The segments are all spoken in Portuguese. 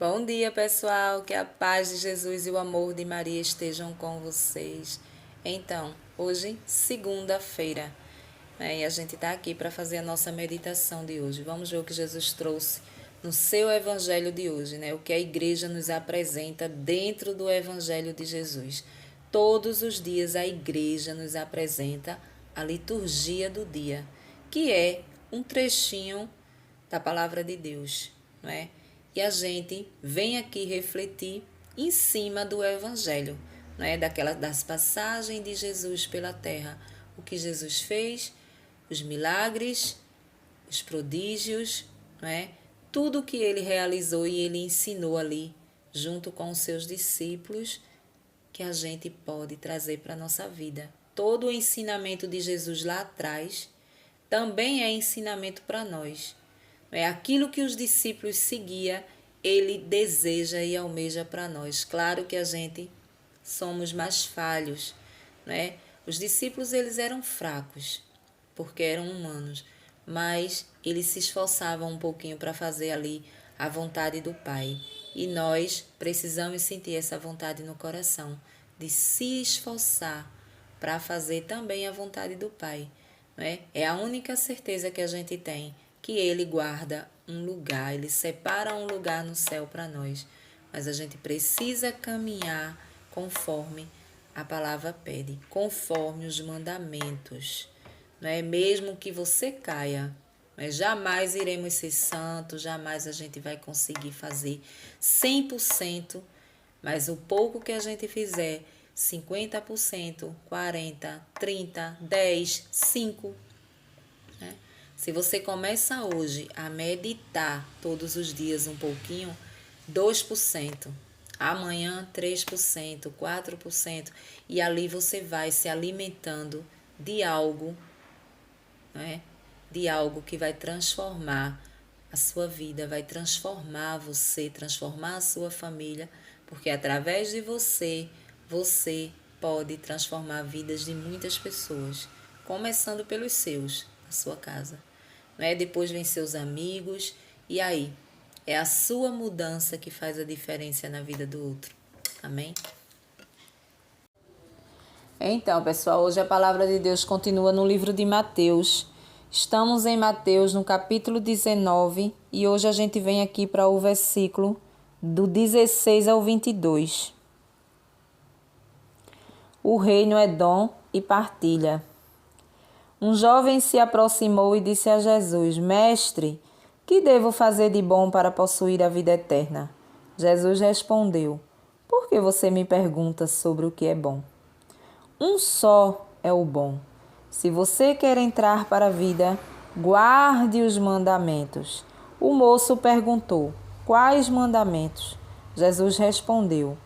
Bom dia, pessoal. Que a paz de Jesus e o amor de Maria estejam com vocês. Então, hoje, segunda-feira, e a gente está aqui para fazer a nossa meditação de hoje. Vamos ver o que Jesus trouxe no seu evangelho de hoje, o que a igreja nos apresenta dentro do evangelho de Jesus. Todos os dias a igreja nos apresenta a liturgia do dia, que é um trechinho da palavra de Deus, não é? E a gente vem aqui refletir em cima do evangelho, não é? Das passagens de Jesus pela terra, o que Jesus fez, os milagres, os prodígios, não é? Tudo o que ele realizou e ele ensinou ali, junto com os seus discípulos, que a gente pode trazer para a nossa vida. Todo o ensinamento de Jesus lá atrás também é ensinamento para nós. É aquilo que os discípulos seguiam, ele deseja e almeja para nós. Claro que a gente somos mais falhos, né? Os discípulos eles eram fracos, porque eram humanos, mas eles se esforçavam um pouquinho para fazer ali a vontade do Pai. E nós precisamos sentir essa vontade no coração, de se esforçar para fazer também a vontade do Pai. Né? É a única certeza que a gente tem, que Ele guarda um lugar, Ele separa um lugar no céu para nós. Mas a gente precisa caminhar conforme a palavra pede, conforme os mandamentos. Não é mesmo que você caia, mas jamais iremos ser santos, jamais a gente vai conseguir fazer 100%, mas o pouco que a gente fizer, 50%, 40%, 30%, 10%, 5%. Né? Se você começa hoje a meditar todos os dias um pouquinho, 2%. Amanhã 3%, 4%. E ali você vai se alimentando de algo, né? De algo que vai transformar a sua vida, vai transformar você, transformar a sua família, porque através de você, você pode transformar vidas de muitas pessoas, começando pelos seus, na sua casa. Né? Depois vem seus amigos, e aí é a sua mudança que faz a diferença na vida do outro. Amém? Então, pessoal, hoje a palavra de Deus continua no livro de Mateus. Estamos em Mateus, no capítulo 19, e hoje a gente vem aqui para o versículo do 16 ao 22. O reino é dom e partilha. Um jovem se aproximou e disse a Jesus: Mestre, que devo fazer de bom para possuir a vida eterna? Jesus respondeu: Por que você me pergunta sobre o que é bom? Um só é o bom. Se você quer entrar para a vida, guarde os mandamentos. O moço perguntou: Quais mandamentos? Jesus respondeu: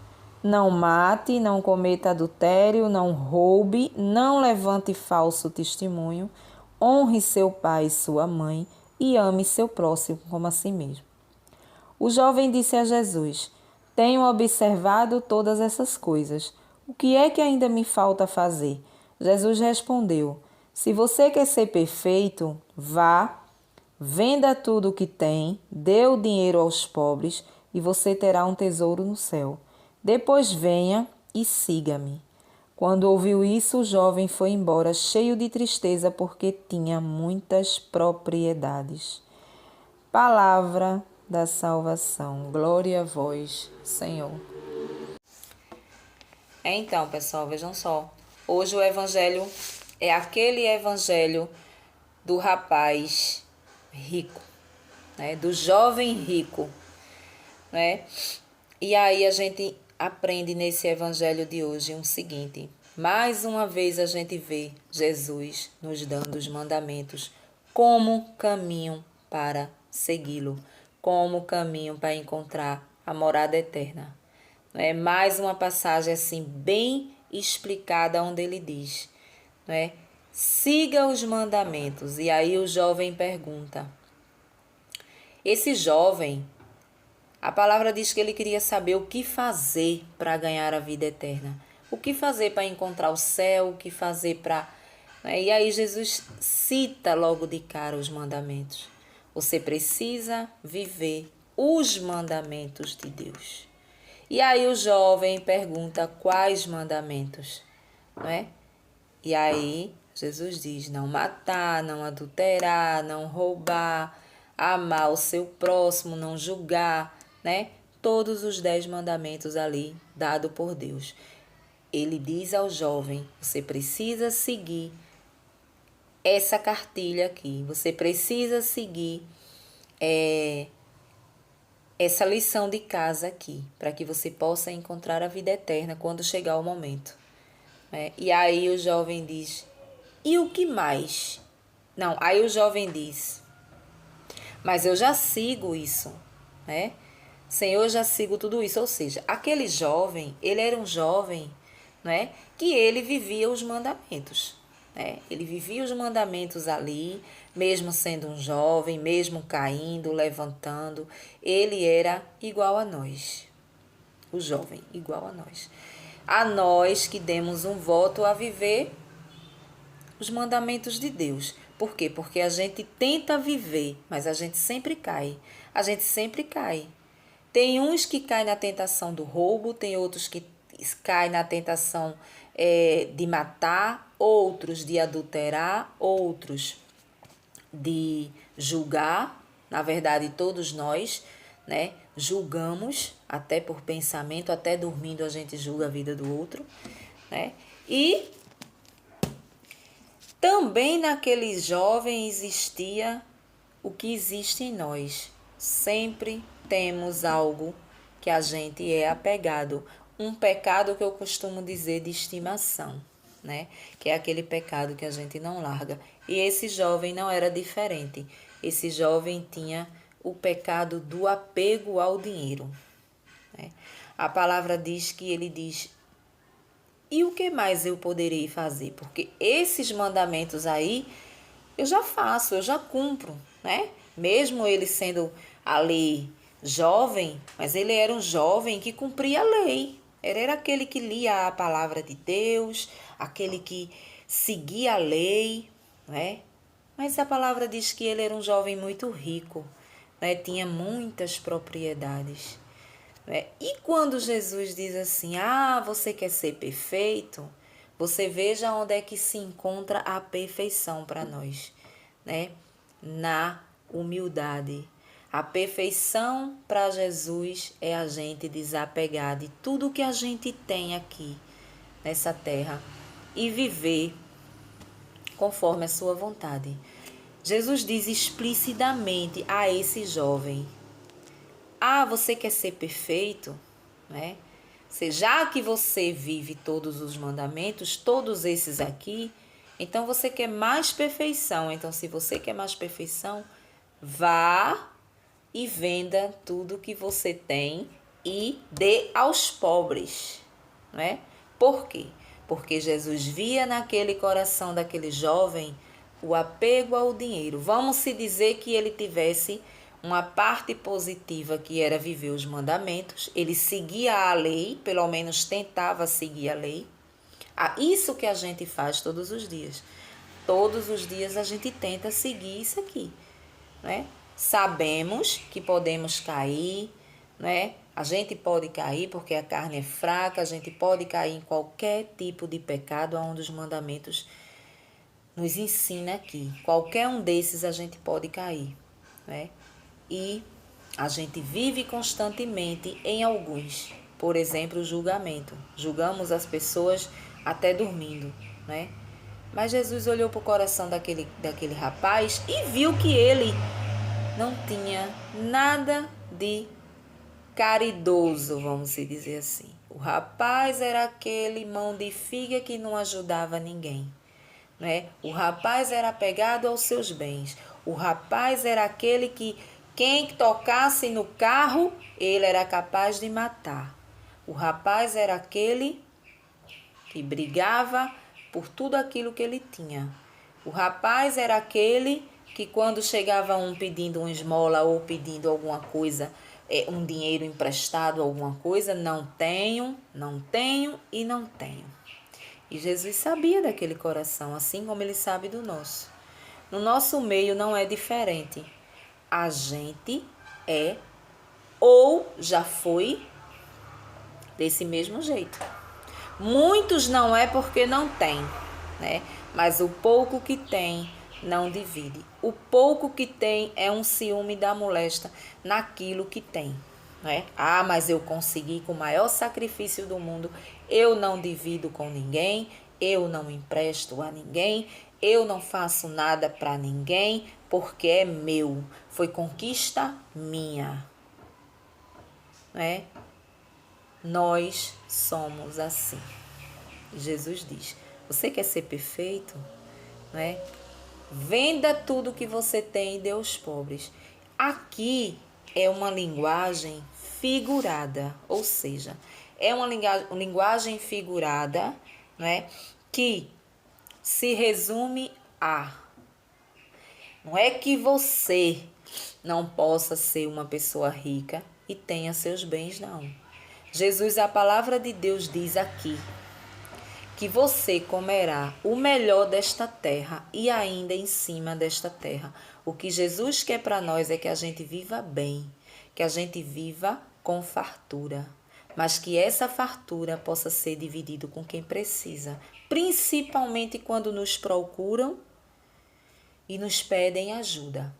Não mate, não cometa adultério, não roube, não levante falso testemunho, honre seu pai e sua mãe e ame seu próximo como a si mesmo. O jovem disse a Jesus: Tenho observado todas essas coisas. O que é que ainda me falta fazer? Jesus respondeu: Se você quer ser perfeito, vá, venda tudo o que tem, dê o dinheiro aos pobres e você terá um tesouro no céu. Depois venha e siga-me. Quando ouviu isso, o jovem foi embora cheio de tristeza porque tinha muitas propriedades. Palavra da salvação. Glória a vós, Senhor. Então, pessoal, vejam só. Hoje o evangelho é aquele evangelho do rapaz rico, né? Do jovem rico, né? E aí a gente aprende nesse evangelho de hoje o seguinte: mais uma vez a gente vê Jesus nos dando os mandamentos como caminho para segui-lo, como caminho para encontrar a morada eterna. É mais uma passagem assim bem explicada onde ele diz, né? Siga os mandamentos. E aí o jovem pergunta. Esse jovem, a palavra diz que ele queria saber o que fazer para ganhar a vida eterna. O que fazer para encontrar o céu, o que fazer para... E aí Jesus cita logo de cara os mandamentos. Você precisa viver os mandamentos de Deus. E aí o jovem pergunta quais mandamentos, não é? E aí Jesus diz: não matar, não adulterar, não roubar, amar o seu próximo, não julgar, né? Todos os 10 mandamentos ali dado por Deus. Ele diz ao jovem: você precisa seguir essa cartilha aqui, você precisa seguir essa lição de casa aqui, para que você possa encontrar a vida eterna quando chegar o momento. Né? E aí o jovem diz: e o que mais? Não, aí o jovem diz: mas eu já sigo isso, né? Senhor, eu já sigo tudo isso. Ou seja, aquele jovem, ele era um jovem, né? Que ele vivia os mandamentos, né? Ele vivia os mandamentos ali, mesmo sendo um jovem, mesmo caindo, levantando, ele era igual a nós. O jovem, igual a nós. A nós que demos um voto a viver os mandamentos de Deus. Por quê? Porque a gente tenta viver, mas a gente sempre cai. A gente sempre cai. Tem uns que caem na tentação do roubo, tem outros que caem na tentação de matar, outros de adulterar, outros de julgar. Na verdade, todos nós, né, julgamos, até por pensamento, até dormindo a gente julga a vida do outro, né? E também naquele jovem existia o que existe em nós. Sempre temos algo que a gente é apegado. Um pecado que eu costumo dizer de estimação, né? Que é aquele pecado que a gente não larga. E esse jovem não era diferente. Esse jovem tinha o pecado do apego ao dinheiro, né? A palavra diz que ele diz: e o que mais eu poderei fazer? Porque esses mandamentos aí eu já faço, eu já cumpro, né? Mesmo ele sendo ali jovem, mas ele era um jovem que cumpria a lei. Ele era aquele que lia a palavra de Deus, aquele que seguia a lei, né? Mas a palavra diz que ele era um jovem muito rico, né? Tinha muitas propriedades. E quando Jesus diz assim: ah, você quer ser perfeito? Você veja onde é que se encontra a perfeição para nós, né? Na humildade. A perfeição para Jesus é a gente desapegar de tudo que a gente tem aqui nessa terra e viver conforme a sua vontade. Jesus diz explicitamente a esse jovem: ah, você quer ser perfeito, né? Já que você vive todos os mandamentos, todos esses aqui, então você quer mais perfeição. Então, se você quer mais perfeição, vá e venda tudo que você tem e dê aos pobres, né? Por quê? Porque Jesus via naquele coração daquele jovem o apego ao dinheiro. Vamos se dizer que ele tivesse uma parte positiva, que era viver os mandamentos. Ele seguia a lei, pelo menos tentava seguir a lei. Isso que a gente faz todos os dias. Todos os dias a gente tenta seguir isso aqui, né? Sabemos que podemos cair, né? A gente pode cair porque a carne é fraca, a gente pode cair em qualquer tipo de pecado onde os mandamentos nos ensina aqui. Qualquer um desses a gente pode cair, né? E a gente vive constantemente em alguns. Por exemplo, o julgamento. Julgamos as pessoas até dormindo, né? Mas Jesus olhou para o coração daquele rapaz e viu que ele não tinha nada de caridoso, vamos dizer assim. O rapaz era aquele mão de figa que não ajudava ninguém, né? O rapaz era apegado aos seus bens. O rapaz era aquele que quem tocasse no carro, ele era capaz de matar. O rapaz era aquele que brigava por tudo aquilo que ele tinha. O rapaz era aquele que quando chegava um pedindo uma esmola ou pedindo alguma coisa, um dinheiro emprestado, alguma coisa, não tenho e não tenho. E Jesus sabia daquele coração, assim como ele sabe do nosso. No nosso meio não é diferente. A gente é ou já foi desse mesmo jeito. Muitos não é porque não tem, né? Mas o pouco que tem não divide. O pouco que tem é um ciúme da molesta naquilo que tem, né? Ah, mas eu consegui com o maior sacrifício do mundo, eu não divido com ninguém, eu não empresto a ninguém, eu não faço nada para ninguém, porque é meu, foi conquista minha, né? Nós somos assim. Jesus diz: você quer ser perfeito, né? Venda tudo que você tem e dê aos pobres. Aqui é uma linguagem figurada, ou seja, é uma linguagem figurada, né? Que se resume a: não é que você não possa ser uma pessoa rica e tenha seus bens, não. Jesus, a palavra de Deus diz aqui que você comerá o melhor desta terra e ainda em cima desta terra. O que Jesus quer para nós é que a gente viva bem, que a gente viva com fartura, mas que essa fartura possa ser dividida com quem precisa, principalmente quando nos procuram e nos pedem ajuda,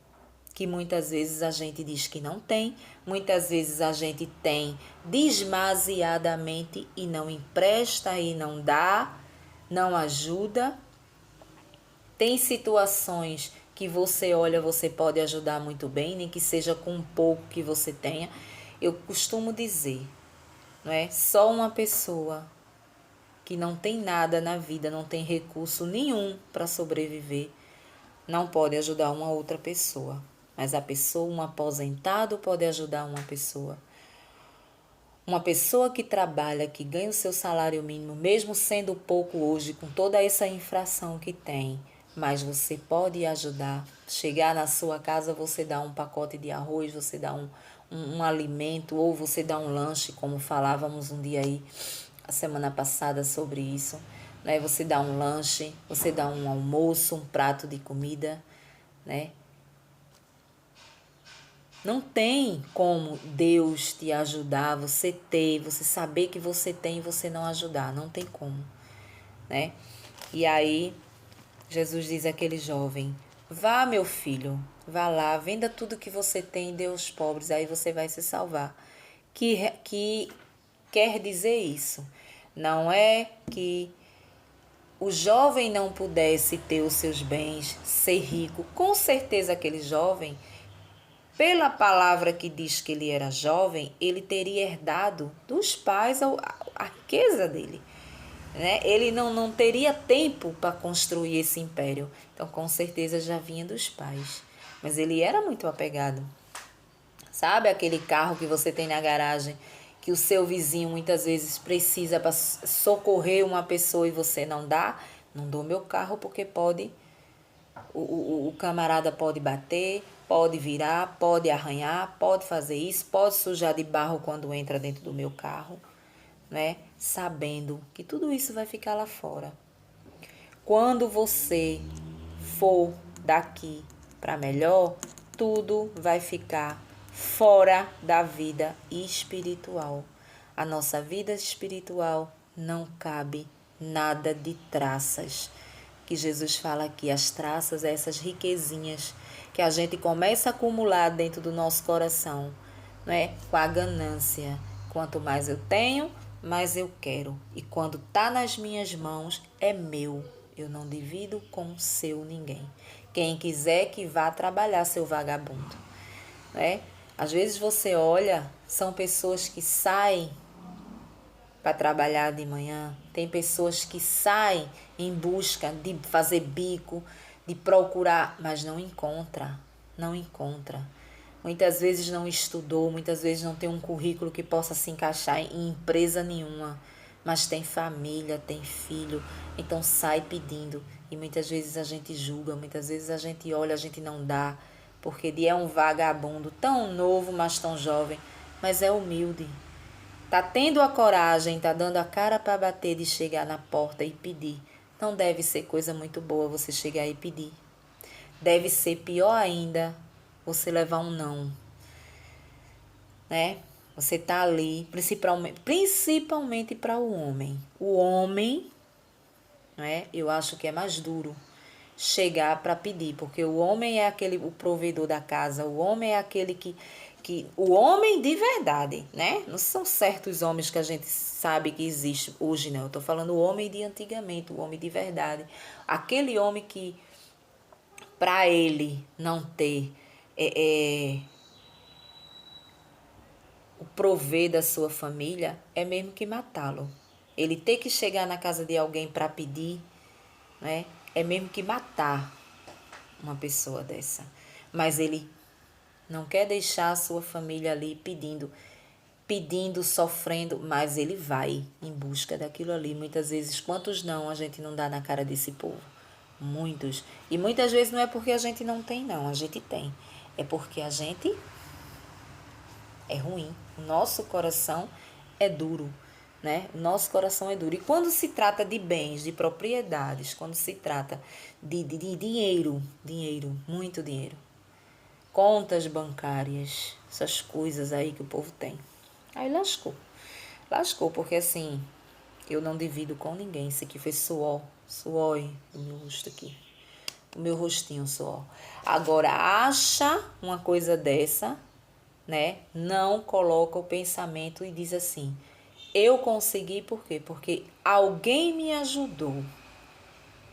que muitas vezes a gente diz que não tem, muitas vezes a gente tem demasiadamente e não empresta e não dá, não ajuda. Tem situações que você olha, você pode ajudar muito bem, nem que seja com um pouco que você tenha. Eu costumo dizer, não é? Só uma pessoa que não tem nada na vida, não tem recurso nenhum para sobreviver, não pode ajudar uma outra pessoa. Mas a pessoa, um aposentado, pode ajudar uma pessoa. Uma pessoa que trabalha, que ganha o seu salário mínimo, mesmo sendo pouco hoje, com toda essa inflação que tem, mas você pode ajudar. Chegar na sua casa, você dá um pacote de arroz, você dá um alimento, ou você dá um lanche, como falávamos um dia aí, a semana passada sobre isso, né? Você dá um lanche, você dá um almoço, um prato de comida, né? Não tem como Deus te ajudar, você saber que você tem e você não ajudar, não tem como, né? E aí Jesus diz àquele jovem: vá, meu filho, vá lá, venda tudo que você tem e dê aos pobres, aí você vai se salvar. Que quer dizer isso? Não é que o jovem não pudesse ter os seus bens, ser rico. Com certeza aquele jovem, pela palavra que diz que ele era jovem, ele teria herdado dos pais a riqueza dele, né? Ele não teria tempo para construir esse império. Então, com certeza, já vinha dos pais. Mas ele era muito apegado. Sabe aquele carro que você tem na garagem, que o seu vizinho muitas vezes precisa para socorrer uma pessoa e você não dá? Não dou meu carro porque pode... O camarada pode bater, pode virar, pode arranhar, pode fazer isso, pode sujar de barro quando entra dentro do meu carro, né? Sabendo que tudo isso vai ficar lá fora. Quando você for daqui para melhor, tudo vai ficar fora da vida espiritual. A nossa vida espiritual não cabe nada de traças. Que Jesus fala aqui, as traças, essas riquezinhas que a gente começa a acumular dentro do nosso coração, não é? Com a ganância. Quanto mais eu tenho, mais eu quero. E quando está nas minhas mãos, é meu. Eu não divido com o seu ninguém. Quem quiser que vá trabalhar, seu vagabundo, né? Às vezes você olha, são pessoas que saem para trabalhar de manhã, tem pessoas que saem em busca de fazer bico, de procurar, mas não encontra, não encontra. Muitas vezes não estudou, muitas vezes não tem um currículo que possa se encaixar em empresa nenhuma, mas tem família, tem filho, então sai pedindo. E muitas vezes a gente julga, muitas vezes a gente olha, a gente não dá, porque é um vagabundo tão novo, mas tão jovem, mas é humilde. Tá tendo a coragem, tá dando a cara para bater de chegar na porta e pedir. Não deve ser coisa muito boa você chegar e pedir. Deve ser pior ainda você levar um não. né? Você tá ali, principalmente para o homem. O homem, né? Eu acho que é mais duro chegar para pedir, porque o homem é o provedor da casa, o homem é aquele que o homem de verdade, né? Não são certos homens que a gente sabe que existe hoje, não. Eu tô falando o homem de antigamente, o homem de verdade. Aquele homem que, para ele não ter o prover da sua família, é mesmo que matá-lo. Ele ter que chegar na casa de alguém para pedir, né? É mesmo que matar uma pessoa dessa. Mas ele não quer deixar a sua família ali pedindo, sofrendo, mas ele vai em busca daquilo ali. Muitas vezes, quantos não a gente não dá na cara desse povo? Muitos. E muitas vezes não é porque a gente não tem, não. A gente tem. É porque a gente é ruim. O nosso coração é duro, né? O nosso coração é duro. E quando se trata de bens, de propriedades, quando se trata de dinheiro, muito dinheiro, contas bancárias, essas coisas aí que o povo tem. Aí lascou. Lascou, porque assim, eu não divido com ninguém. Isso aqui foi suor do meu rosto aqui. O meu rostinho suor. Agora, acha uma coisa dessa, né? Não coloca o pensamento e diz assim, eu consegui por quê? Porque alguém me ajudou.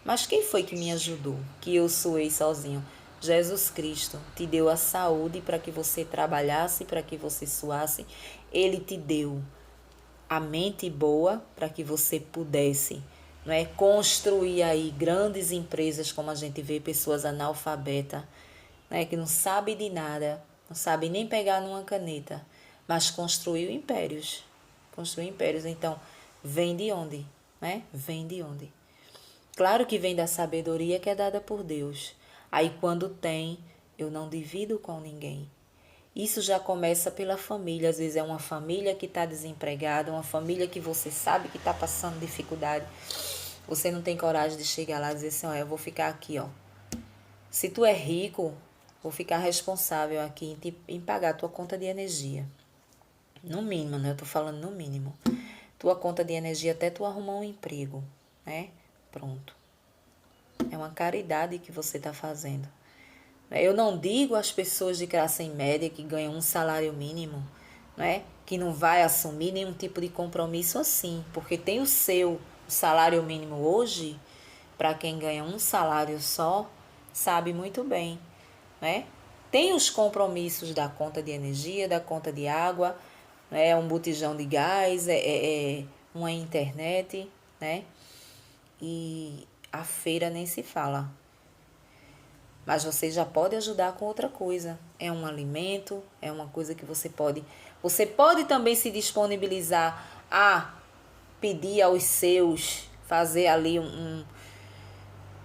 Mas quem foi que me ajudou? Que eu suei sozinho? Jesus Cristo te deu a saúde para que você trabalhasse, para que você suasse. Ele te deu a mente boa para que você pudesse, não é, construir aí grandes empresas, como a gente vê pessoas analfabetas, né, que não sabe de nada, não sabe nem pegar numa caneta, mas construiu impérios. Construiu impérios. Então, vem de onde? Né? Vem de onde? Claro que vem da sabedoria que é dada por Deus. Aí quando tem, eu não divido com ninguém. Isso já começa pela família. Às vezes é uma família que está desempregada, uma família que você sabe que está passando dificuldade. Você não tem coragem de chegar lá e dizer assim, ó, eu vou ficar aqui, ó. Se tu é rico, vou ficar responsável aqui em pagar a tua conta de energia. No mínimo, né? Eu tô falando no mínimo. Tua conta de energia até tu arrumar um emprego, né? Pronto. É uma caridade que você está fazendo. Eu não digo às pessoas de classe média que ganham um salário mínimo, né? Que não vai assumir nenhum tipo de compromisso assim, porque tem o seu salário mínimo hoje, para quem ganha um salário só, sabe muito bem, né? Tem os compromissos da conta de energia, da conta de água, né? Um botijão de gás, uma internet, né? E a feira nem se fala. Mas você já pode ajudar com outra coisa. É um alimento, é uma coisa que você pode. Você pode também se disponibilizar a pedir aos seus, fazer ali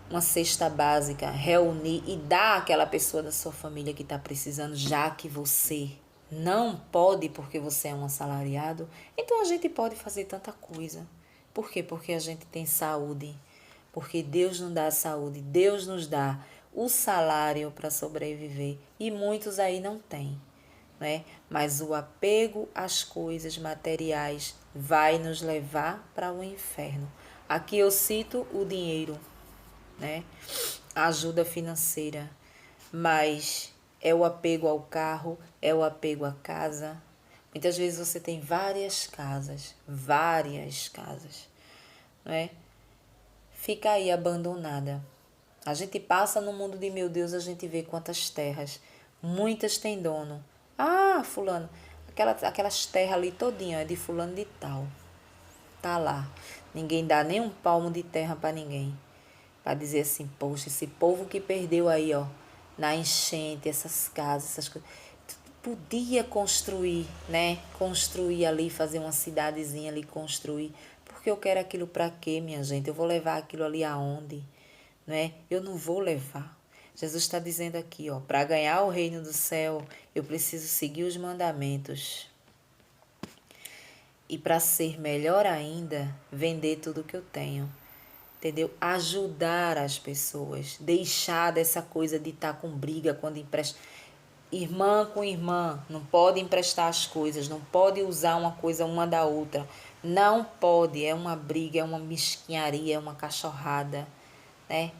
uma cesta básica, reunir e dar àquela pessoa da sua família que está precisando, já que você não pode porque você é um assalariado. Então a gente pode fazer tanta coisa. Por quê? Porque a gente tem saúde. Porque Deus nos dá a saúde, Deus nos dá o salário para sobreviver. E muitos aí não têm, né? Mas o apego às coisas materiais vai nos levar para o inferno. Aqui eu cito o dinheiro, né? A ajuda financeira, mas é o apego ao carro, é o apego à casa. Muitas vezes você tem várias casas, não é? Fica aí abandonada. A gente passa no mundo de meu Deus, a gente vê quantas terras. Muitas têm dono. Ah, fulano, aquelas terras ali todinha é de fulano de tal. Tá lá. Ninguém dá nem um palmo de terra para ninguém. Para dizer assim, poxa, esse povo que perdeu aí, ó, na enchente, essas casas, essas coisas. Podia construir, né? Construir ali, fazer uma cidadezinha ali, construir. Porque eu quero aquilo para quê, minha gente? Eu vou levar aquilo ali aonde? Né? Eu não vou levar. Jesus está dizendo aqui, ó, para ganhar o reino do céu, eu preciso seguir os mandamentos. E para ser melhor ainda, vender tudo que eu tenho. Entendeu? Ajudar as pessoas. Deixar dessa coisa de estar com briga quando empresta. Irmã com irmã, não pode emprestar as coisas, não pode usar uma coisa uma da outra. Não pode, é uma briga, é uma mesquinharia, é uma cachorrada, né?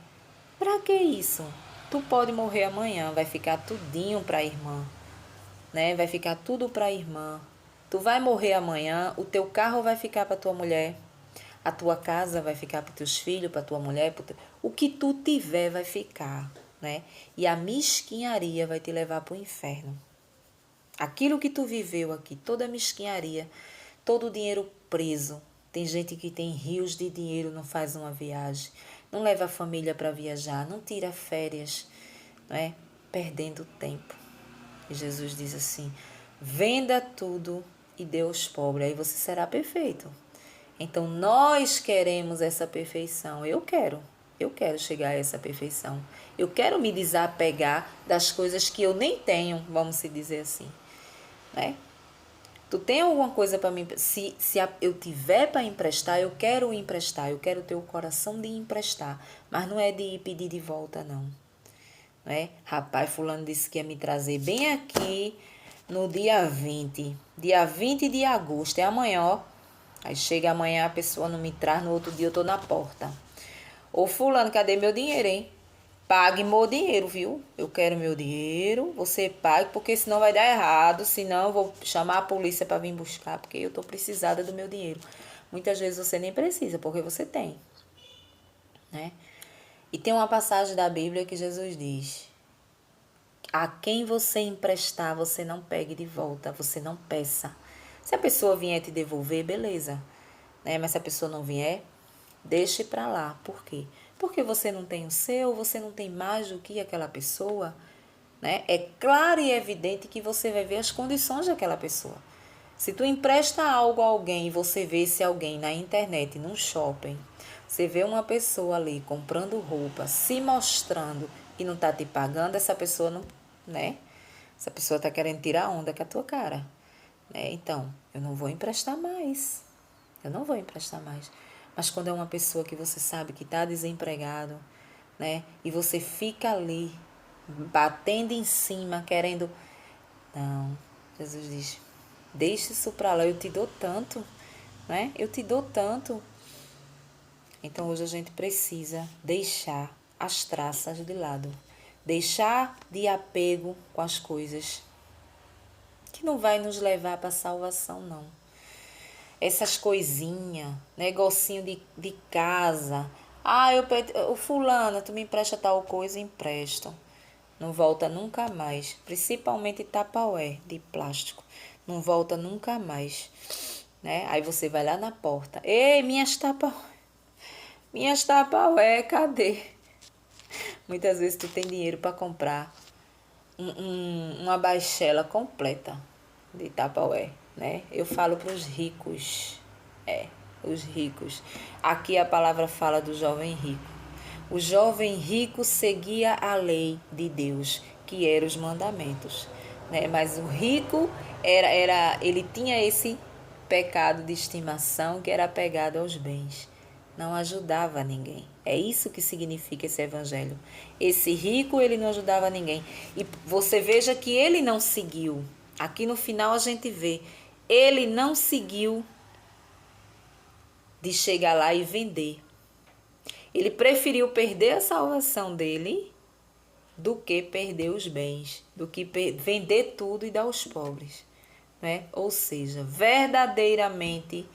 Pra que isso? Tu pode morrer amanhã, vai ficar tudinho pra irmã, né? Vai ficar tudo pra irmã. Tu vai morrer amanhã, o teu carro vai ficar pra tua mulher, a tua casa vai ficar para teus filhos, para tua mulher, o que tu tiver vai ficar, né? E a mesquinharia vai te levar para o inferno. Aquilo que tu viveu aqui, toda a mesquinharia, todo o dinheiro preso. Tem gente que tem rios de dinheiro, não faz uma viagem, não leva a família para viajar, não tira férias, não é? Perdendo tempo. E Jesus diz assim: venda tudo e dê aos pobres, aí você será perfeito. Então, nós queremos essa perfeição. Eu quero chegar a essa perfeição. Eu quero me desapegar das coisas que eu nem tenho, vamos se dizer assim, né? Tu tem alguma coisa para mim? Se eu tiver para emprestar, eu quero emprestar. Eu quero ter o coração de emprestar. Mas não é de ir pedir de volta, não. Né? Rapaz, fulano disse que ia me trazer bem aqui no dia 20. Dia 20 de agosto. É amanhã, ó. Aí chega amanhã, a pessoa não me traz, no outro dia eu tô na porta. Ô fulano, cadê meu dinheiro, hein? Pague meu dinheiro, viu? Eu quero meu dinheiro, você pague, porque senão vai dar errado, senão eu vou chamar a polícia para vir buscar, porque eu tô precisada do meu dinheiro. Muitas vezes você nem precisa, porque você tem, né? E tem uma passagem da Bíblia que Jesus diz: a quem você emprestar, você não pegue de volta, você não peça. Se a pessoa vier te devolver, beleza, né? Mas se a pessoa não vier, deixe para lá. Por quê? Porque você não tem o seu, você não tem mais do que aquela pessoa, né? É claro e evidente que você vai ver as condições daquela pessoa. Se tu empresta algo a alguém e você vê esse alguém na internet, num shopping, você vê uma pessoa ali comprando roupa, se mostrando e não tá te pagando, essa pessoa não, né? Essa pessoa tá querendo tirar onda com a tua cara, né? Então, eu não vou emprestar mais. Eu não vou emprestar mais. Mas quando é uma pessoa que você sabe que está desempregado, né? E você fica ali, batendo em cima, querendo... Não, Jesus diz, deixa isso para lá, eu te dou tanto, né? Eu te dou tanto. Então hoje a gente precisa deixar as traças de lado. Deixar de apego com as coisas que não vai nos levar para a salvação, não. Essas coisinhas, negocinho de casa. Ah, o fulano, tu me empresta tal coisa, empresto. Não volta nunca mais. Principalmente Tupperware de plástico. Não volta nunca mais, né? Aí você vai lá na porta. Ei, minhas Tupperware, cadê? Muitas vezes tu tem dinheiro para comprar uma baixela completa de Tupperware, né? Eu falo para os ricos, os ricos. Aqui a palavra fala do jovem rico. O jovem rico seguia a lei de Deus, que eram os mandamentos, né? Mas o rico ele tinha esse pecado de estimação que era apegado aos bens. Não ajudava ninguém. É isso que significa esse evangelho. Esse rico, ele não ajudava ninguém. E você veja que ele não seguiu. Aqui no final a gente vê. Ele não seguiu de chegar lá e vender. Ele preferiu perder a salvação dele do que perder os bens, do que vender tudo e dar aos pobres, né? Ou seja, verdadeiramente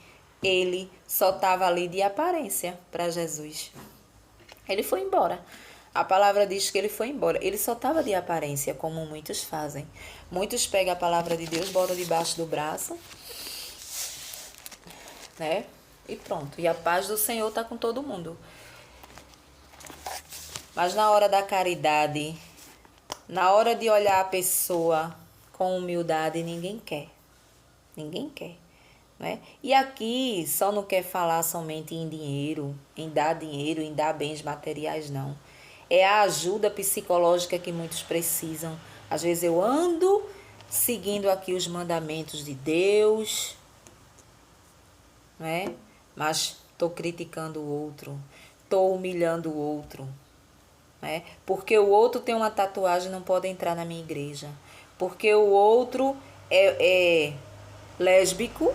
ele só estava ali de aparência para Jesus. Ele foi embora. A palavra diz que ele foi embora. Ele só estava de aparência, como muitos fazem. Muitos pegam a palavra de Deus, botam debaixo do braço, né? E pronto. E a paz do Senhor está com todo mundo. Mas na hora da caridade, na hora de olhar a pessoa com humildade, ninguém quer. Ninguém quer, né? E aqui só não quer falar somente em dinheiro, em dar bens materiais, não. É a ajuda psicológica que muitos precisam. Às vezes eu ando seguindo aqui os mandamentos de Deus, né? Mas estou criticando o outro, estou humilhando o outro, né? Porque o outro tem uma tatuagem, não pode entrar na minha igreja. porque o outro é lésbico,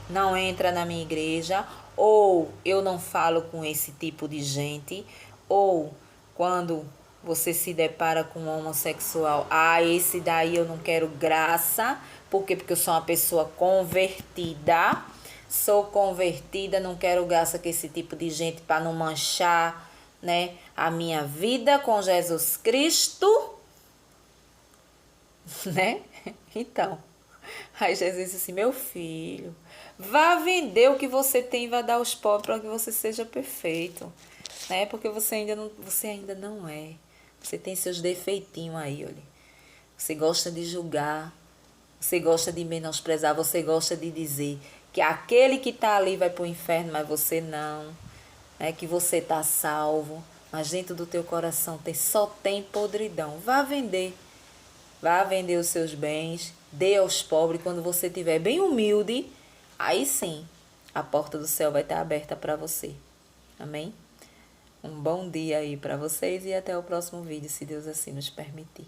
não entra na minha igreja, ou eu não falo com esse tipo de gente, ou quando você se depara com um homossexual, esse daí eu não quero graça, por quê? Porque eu sou uma pessoa convertida, não quero graça com esse tipo de gente para não manchar, né, a minha vida com Jesus Cristo, né? Então, aí Jesus disse assim, meu filho, vá vender o que você tem e vá dar aos pobres para que você seja perfeito, né? Porque você ainda não é. Você tem seus defeitinhos aí, olha. Você gosta de julgar, você gosta de menosprezar, você gosta de dizer que aquele que está ali vai para o inferno, mas você não, né? Que você está salvo, mas dentro do teu coração só tem podridão. Vá vender os seus bens, dê aos pobres. Quando você estiver bem humilde, aí sim, a porta do céu vai estar aberta para você. Amém? Um bom dia aí para vocês e até o próximo vídeo, se Deus assim nos permitir.